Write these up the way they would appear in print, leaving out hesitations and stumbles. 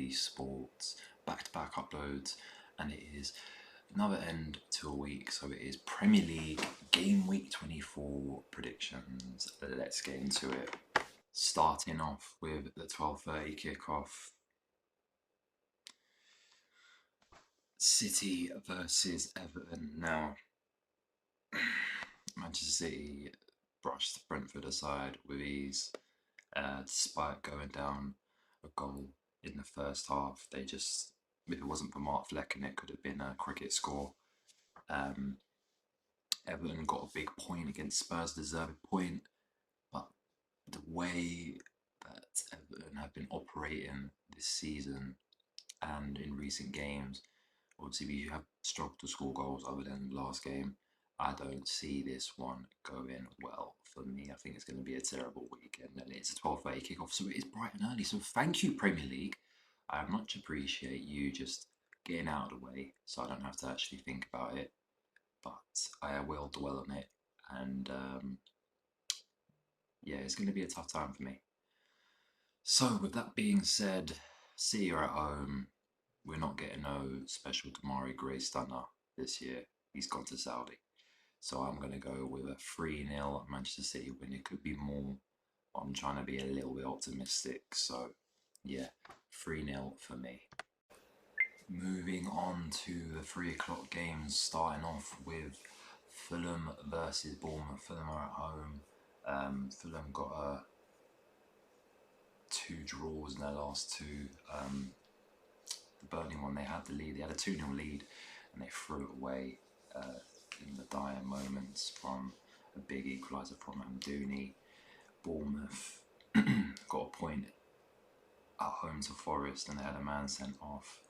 BT Sports, back-to-back uploads, and it is another end to a week. So it is Premier League Game Week 24 predictions. Let's get into it. Starting off with the 12:30 kickoff. City versus Everton. Now, Manchester City brushed Brentford aside with ease, despite going down a goal in the first half. They just, if it wasn't for Mark Flecken, it could have been a cricket score. Um, Everton got a big point against Spurs, deserved point, but the way that Everton have been operating this season and in recent games, obviously we have struggled to score goals other than the last game. I don't see this one going well for me. I think it's going to be a terrible weekend, and it's a 12:30 kickoff, so it is bright and early. So thank you, Premier League. I much appreciate you just getting out of the way, so I don't have to actually think about it. But I will dwell on it, and yeah, it's going to be a tough time for me. So with that being said, City are at home. We're not getting no special Damari Gray stunner this year. He's gone to Saudi. So I'm going to go with a 3-0 Manchester City win. It could be more. I'm trying to be a little bit optimistic. So yeah, 3-0 for me. Moving on to the 3 o'clock games, starting off with Fulham versus Bournemouth. Fulham are at home. Fulham got 2 draws in their last 2. The Burnley one, they had the lead. They had a 2-0 lead, and they threw it away in the dying moments from a big equaliser from Amdouni. Bournemouth got a point at home to Forest, and they had a man sent off.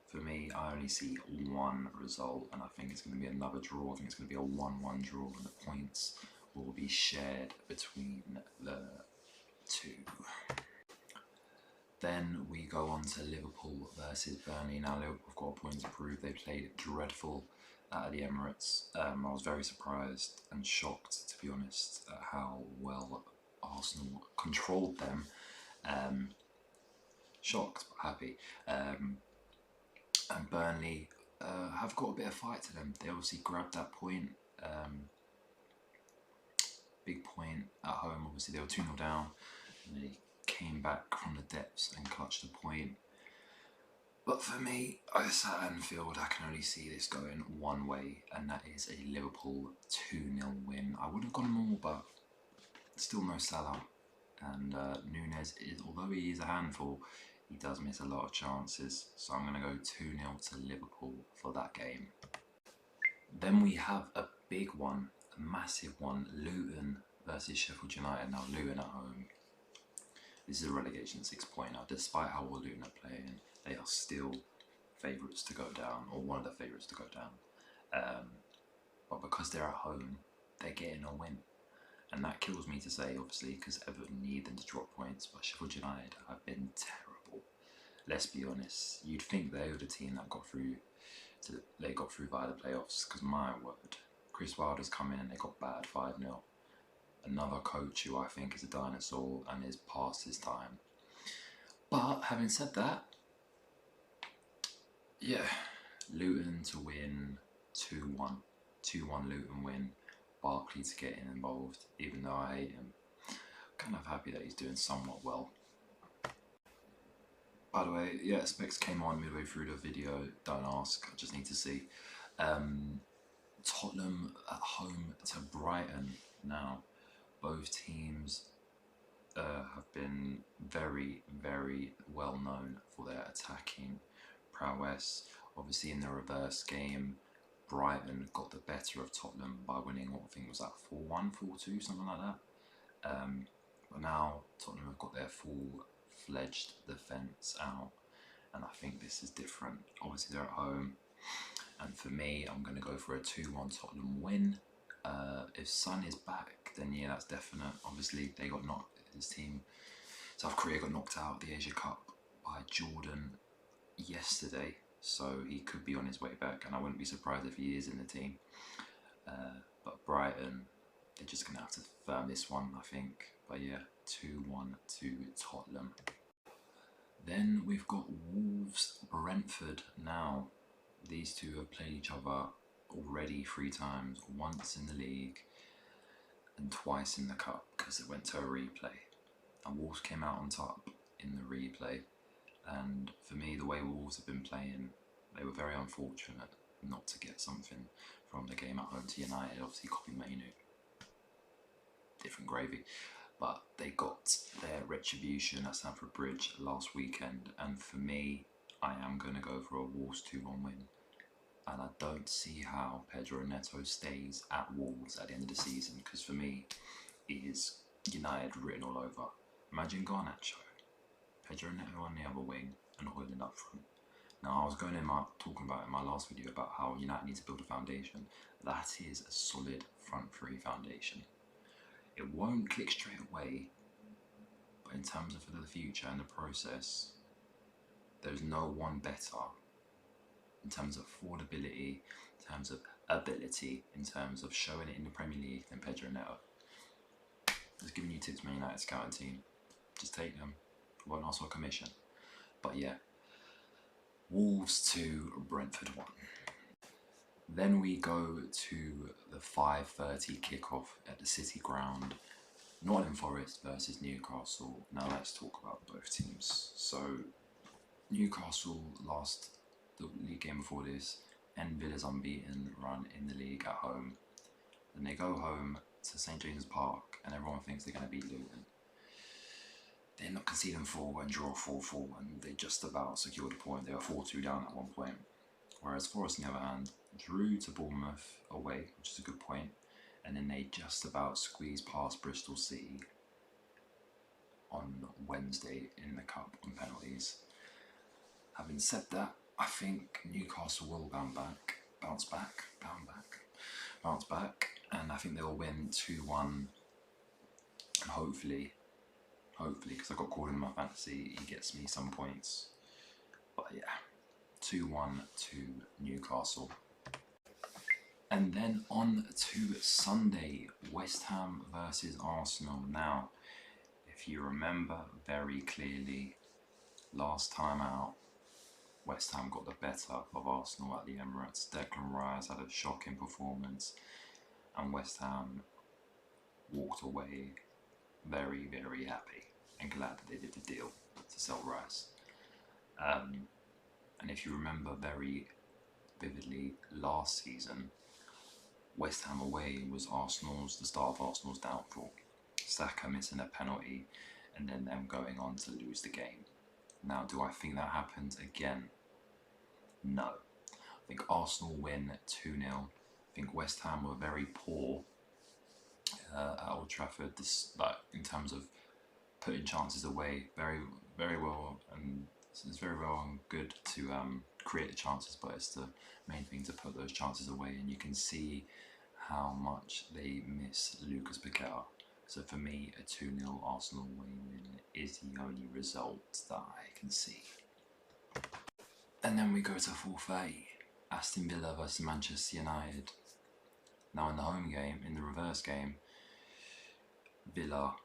For me, I only see one result, and I think it's going to be another draw. I think it's going to be a 1-1 draw, and the points will be shared between the 2. Then we go on to Liverpool versus Burnley. Now Liverpool have got a point to prove. They played dreadful at the Emirates. I was very surprised and shocked, to be honest, at how well Arsenal controlled them. Shocked but happy. And Burnley have got a bit of fight to them. They obviously grabbed that point. Big point at home. Obviously they were 2-0 down. And they came back from the depths and clutched the point. But for me, as at Anfield, I can only see this going one way, and that is a Liverpool 2-0 win. I would have gone more, but still no Salah. And Nunez, although he is a handful, he does miss a lot of chances. So I'm going to go 2-0 to Liverpool for that game. Then we have a big one, a massive one, Luton versus Sheffield United. Now Luton at home. This is a relegation 6-pointer. Despite how well Luton are playing, they are still favourites to go down, or one of the favourites to go down. But because they're at home, they're getting a win. And that kills me to say, obviously, because Everton need them to drop points, but Sheffield United have been terrible. Let's be honest. You'd think they were the team that got through via the playoffs, because my word, Chris Wilder's come in and they got battered 5-0. Another coach who I think is a dinosaur and is past his time. But having said that, yeah, Luton to win 2-1. 2-1 Luton win. Barkley to get involved, even though I hate him. Kind of happy that he's doing somewhat well. By the way, yeah, Specs came on midway through the video. Don't ask, I just need to see. Tottenham at home to Brighton. Now, both teams have been very, very well known for their attacking prowess. Obviously, in the reverse game, Brighton got the better of Tottenham by winning, what I think was that 4-1, 4-2, something like that. But now Tottenham have got their full-fledged defence out, and I think this is different. Obviously, they're at home, and for me, I'm going to go for a 2-1 Tottenham win. If Son is back, then yeah, that's definite. Obviously, they got knocked. His team, South Korea, got knocked out of the Asia Cup by Jordan yesterday, so he could be on his way back, and I wouldn't be surprised if he is in the team. But Brighton, they're just going to have to firm this one, I think. But yeah, 2-1 to Tottenham. Then we've got Wolves Brentford now. These two have played each other already 3 times, once in the league and twice in the cup because it went to a replay. And Wolves came out on top in the replay. And for me, the way Wolves have been playing, they were very unfortunate not to get something from the game at home to United. Obviously, Kobbie Mainoo, different gravy. But they got their retribution at Stamford Bridge last weekend. And for me, I am going to go for a Wolves 2-1 win. And I don't see how Pedro Neto stays at Wolves at the end of the season, because for me, it is United written all over. Imagine Garnacho, Pedro Neto on the other wing, and Højlund up front. Now, I was talking about in my last video about how United need to build a foundation. That is a solid front three foundation. It won't click straight away, but in terms of the future and the process, there's no one better in terms of affordability, in terms of ability, in terms of showing it in the Premier League than Pedro Neto. Just giving you tips, Man United scouting team. Just take them. Won't ask for a commission. But yeah, Wolves 2, Brentford 1. Then we go to the 5:30 kickoff at the City Ground. Nottingham Forest versus Newcastle. Now let's talk about both teams. So Newcastle lost the league game before this, and Villa's unbeaten run in the league at home. Then they go home to St James's Park and everyone thinks they're going to beat Luton. They end up conceding 4 and draw 4-4, and they just about secured a point. They were 4-2 down at one point. Whereas Forest, on the other hand, drew to Bournemouth away, which is a good point, and then they just about squeezed past Bristol City on Wednesday in the Cup on penalties. Having said that, I think Newcastle will bounce back, and I think they'll win 2-1, and hopefully, because I got called in my fantasy, he gets me some points. But yeah, 2-1 to Newcastle. And then on to Sunday, West Ham versus Arsenal. Now, if you remember very clearly, last time out, West Ham got the better of Arsenal at the Emirates. Declan Rice had a shocking performance, and West Ham walked away very, very happy and glad that they did the deal to sell Rice. And if you remember very vividly, last season, West Ham away was the start of Arsenal's downfall. Saka missing a penalty and then them going on to lose the game. Now, do I think that happens again? No. I think Arsenal win 2-0. I think West Ham were very poor at Old Trafford, in terms of putting chances away. Very, very well, and it's very well and good to create the chances, but it's the main thing to put those chances away, and you can see how much they miss Lucas Paqueta. So for me, a 2-0 Arsenal win is the only result that I can see. And then we go to 4:30, Aston Villa versus Manchester United. Now in the home game, in the reverse game, Villa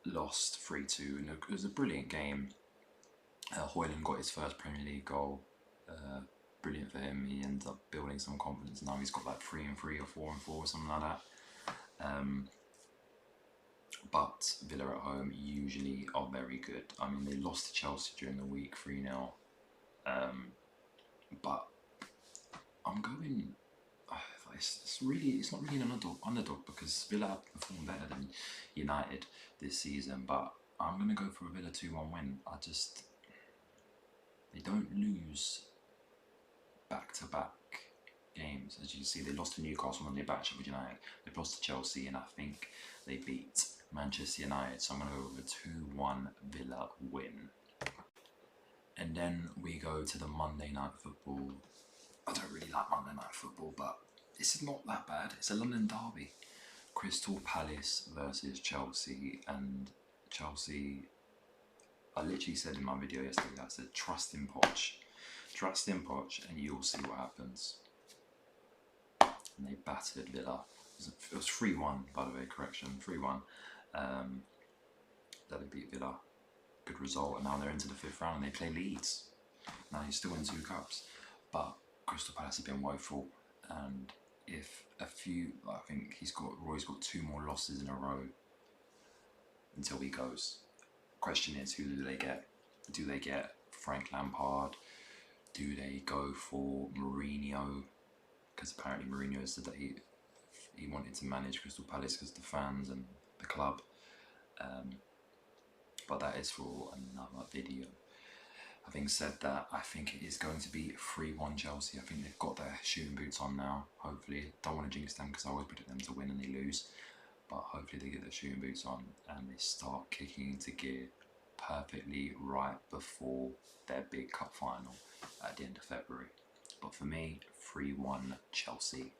lost 3-2, and it was a brilliant game. Højlund got his first Premier League goal. Brilliant for him. He ends up building some confidence. Now he's got like 3-3 or 4-4 or something like that. But Villa at home usually are very good. I mean, they lost to Chelsea during the week 3-0. But I'm going. It's not really an underdog because Villa have performed better than United this season. But I'm going to go for a Villa 2-1 win. They don't lose back-to-back games. As you can see, they lost to Newcastle when they matched up with United. They lost to Chelsea, and I think they beat Manchester United. So I'm going to go with a 2-1 Villa win. And then we go to the Monday Night Football. I don't really like Monday Night Football, but it's not that bad. It's a London derby. Crystal Palace versus Chelsea, and Chelsea, I literally said in my video yesterday, I said trust in Poch. Trust in Poch and you'll see what happens. And they battered Villa. It was 3-1, by the way, correction, 3-1. That they beat Villa. good result, and now they're into the 5th round and they play Leeds. Now he's still in 2 cups, but Crystal Palace have been woeful, and if I think Roy's got 2 more losses in a row until he goes. Question is, who do they get? Do they get Frank Lampard? Do they go for Mourinho? Because apparently Mourinho said that he wanted to manage Crystal Palace because of the fans and the club. But that is for another video. Having said that, I think it is going to be 3-1 Chelsea. I think they've got their shooting boots on now, hopefully. Don't want to jinx them because I always predict them to win and they lose. But hopefully they get their shooting boots on and they start kicking into gear perfectly right before their big cup final at the end of February. But for me, 3-1 Chelsea.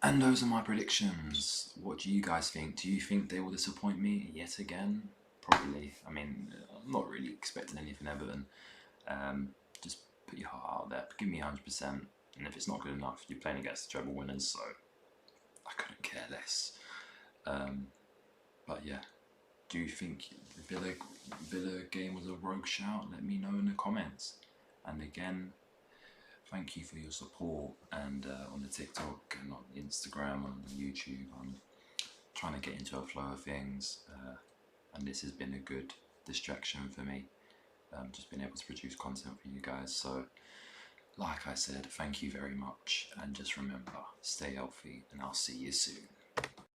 And those are my predictions. What do you guys think? Do you think they will disappoint me yet again? Probably. I mean, I'm not really expecting anything Everton. Just put your heart out there. Give me 100%. And if it's not good enough, you're playing against the treble winners, so I couldn't care less. But yeah, do you think the Villa game was a rogue shout? Let me know in the comments. And again, thank you for your support, and on the TikTok and on Instagram and on YouTube. I'm trying to get into a flow of things, and this has been a good distraction for me. Just being able to produce content for you guys. So, like I said, thank you very much, and just remember, stay healthy, and I'll see you soon.